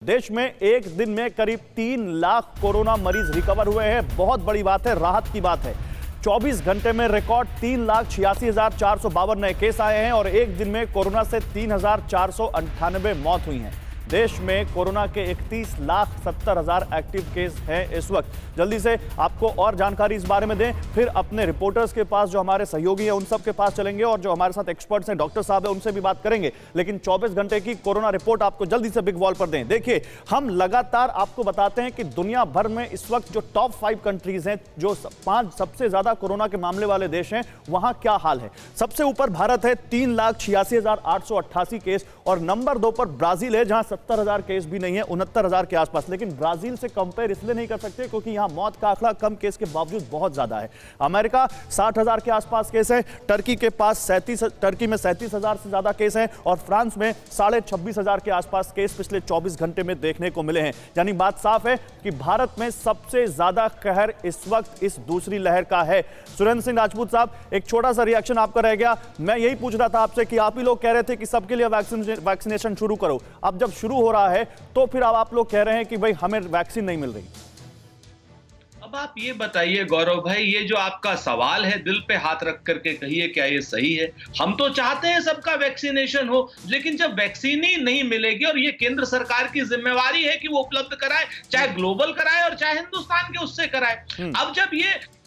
देश में एक दिन में करीब 3 लाख कोरोना मरीज रिकवर हुए हैं। बहुत बड़ी बात है, राहत की बात है। 24 घंटे में रिकॉर्ड 3,86,452 नए केस आए हैं और एक दिन में कोरोना से 3,498 मौत हुई हैं। देश में कोरोना के 31,70,000 एक्टिव केस हैं इस वक्त। जल्दी से आपको और जानकारी इस बारे में दें, फिर अपने रिपोर्टर्स के पास, जो हमारे सहयोगी हैं उन सब के पास चलेंगे और जो हमारे साथ एक्सपर्ट्स हैं, डॉक्टर साहब हैं, उनसे भी बात करेंगे। लेकिन 24 घंटे की कोरोना रिपोर्ट आपको जल्दी से बिग वॉल पर दें। देखिए, हम लगातार आपको बताते हैं कि दुनिया भर में इस वक्त जो टॉप 5 कंट्रीज हैं, जो 5 सबसे ज्यादा कोरोना के मामले वाले देश हैं, वहां क्या हाल है। सबसे ऊपर भारत है, 3,86,888 केस, और नंबर 2 पर ब्राजील है, जहां 70,000 केस भी नहीं है, 69,000 के आसपास। लेकिन ब्राजील से कंपेयर इसलिए नहीं कर सकते क्योंकि यहां मौत का आंकड़ा कम केस के बावजूद बहुत ज्यादा है। अमेरिका 60,000 के आसपास केस है, टर्की के पास 37,000 से ज्यादा केस हैं और फ्रांस में 26,500 के आसपास केस पिछले 24 घंटे में देखने को मिले हैं। यानी बात साफ है कि भारत में सबसे ज्यादा कहर इस वक्त इस दूसरी लहर का है। सुरेंद्र सिंह राजपूत साहब, एक छोटा सा रिएक्शन आपका रह गया। मैं यही पूछ रहा था आपसे कि आप ही लोग कह रहे थे कि सबके लिए वैक्सीनेशन शुरू करो। अब जब शुरू हो रहा है तो फिर अब आप लोग कह रहे हैं कि भाई हमें वैक्सीन नहीं मिल रही। अब आप ये बताइए गौरव भाई, ये जो आपका सवाल है, दिल पे हाथ रख करके कहिए, क्या ये सही है? हम तो चाहते हैं सबका वैक्सीनेशन हो, लेकिन जब वैक्सीन ही नहीं मिलेगी, और ये केंद्र सरकार की जिम्मेवारी है कि वो उपलब्ध कराए, चाहे ग्लोबल कराए और चाहे हिंदुस्तान के उससे कराए। अब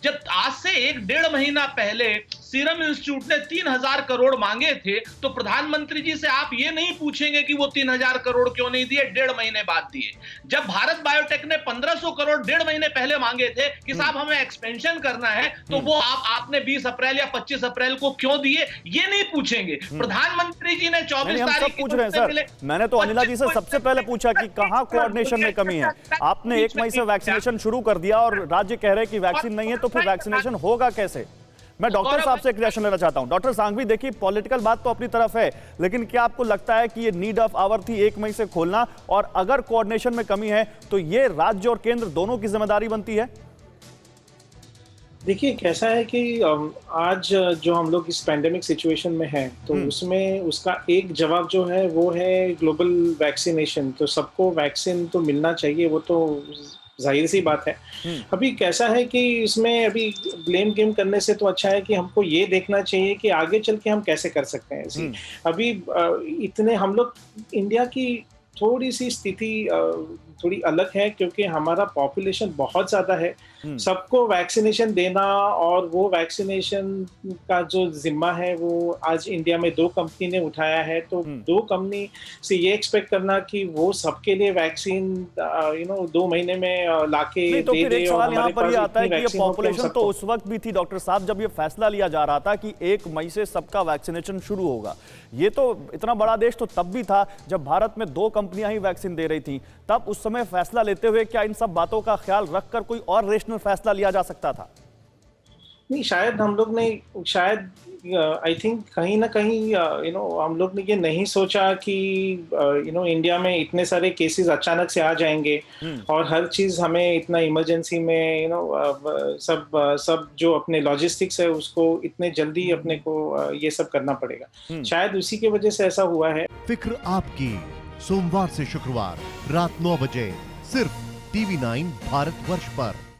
जब आज से 1-1.5 महीना पहले सीरम इंस्टीट्यूट ने 3,000 करोड़ मांगे थे, तो प्रधानमंत्री जी से आप ये नहीं पूछेंगे कि वो 3,000 करोड़ क्यों नहीं दिए, 1.5 महीने बाद दिए। जब भारत बायोटेक ने 1,500 करोड़ 1.5 महीने पहले मांगे थे कि साहब हमें एक्सपेंशन करना है, तो वो आपने 20 अप्रैल या 25 अप्रैल को क्यों दिए, ये नहीं पूछेंगे। प्रधानमंत्री जी ने 24 तारीख पूछ रहे हैं सर। मैंने तो अनिला जी से सबसे पहले पूछा कि कहां कोऑर्डिनेशन में कमी है। आपने 1 मई से वैक्सीनेशन शुरू कर दिया और राज्य कह रहे हैं कि वैक्सीन नहीं है, तो फिर वैक्सीनेशन होगा कैसे? मैं डॉक्टर साहब से एक रिएक्शन लेना चाहता हूं। डॉक्टर सांघवी, देखिए, पॉलिटिकल बात तो अपनी तरफ है, लेकिन क्या आपको लगता है कि ये नीड ऑफ आवर थी 1 मई से खोलना, और अगर कोऑर्डिनेशन में कमी है तो ये राज्य और केंद्र दोनों की जिम्मेदारी बनती है? देखिए, कैसा है कि आज जो हम लोग इस पैंडेमिक सिचुएशन में हैं, तो उसमें उसका एक जवाब जो है वो है ग्लोबल वैक्सीनेशन। तो सबको वैक्सीन तो मिलना चाहिए, वो तो जाहिर सी बात है। अभी कैसा है कि इसमें अभी ब्लेम गेम करने से तो अच्छा है कि हमको ये देखना चाहिए कि आगे चल के हम कैसे कर सकते हैं। अभी इतने हम लोग, इंडिया की थोड़ी सी स्थिति थोड़ी अलग है क्योंकि हमारा पॉपुलेशन बहुत ज्यादा है। सबको वैक्सीनेशन देना, और वो वैक्सीनेशन का जो जिम्मा है वो आज इंडिया में 2 कंपनी ने उठाया है। तो 2 कंपनी से ये एक्सपेक्ट करना कि वो सबके लिए वैक्सीन 2 महीने में लाके तो दे फिर दे। एक सवाल यहाँ पर ये आता है कि ये पॉपुलेशन तो उस वक्त भी थी डॉक्टर साहब, जब ये फैसला लिया जा रहा था कि 1 मई से सबका वैक्सीनेशन शुरू होगा। ये तो इतना बड़ा देश तो तब भी था जब भारत में 2 कंपनियां ही वैक्सीन दे रही थी। तब उस समय फैसला लेते हुए क्या इन सब बातों का ख्याल रखकर कोई और रेशनल फैसला लिया जा सकता था? नहीं, शायद हम लोग ने, शायद आई थिंक कहीं ना कहीं हम लोग ने ये नहीं सोचा कि इंडिया में इतने सारे केसेस अचानक से आ जाएंगे, और हर चीज हमें इतना इमरजेंसी में सब जो अपने लॉजिस्टिक्स है उसको इतने जल्दी अपने को ये सब करना पड़ेगा। शायद उसी की वजह से ऐसा हुआ है। फिक्र आपकी, सोमवार से शुक्रवार रात 9 बजे सिर्फ TV9 भारतवर्ष पर।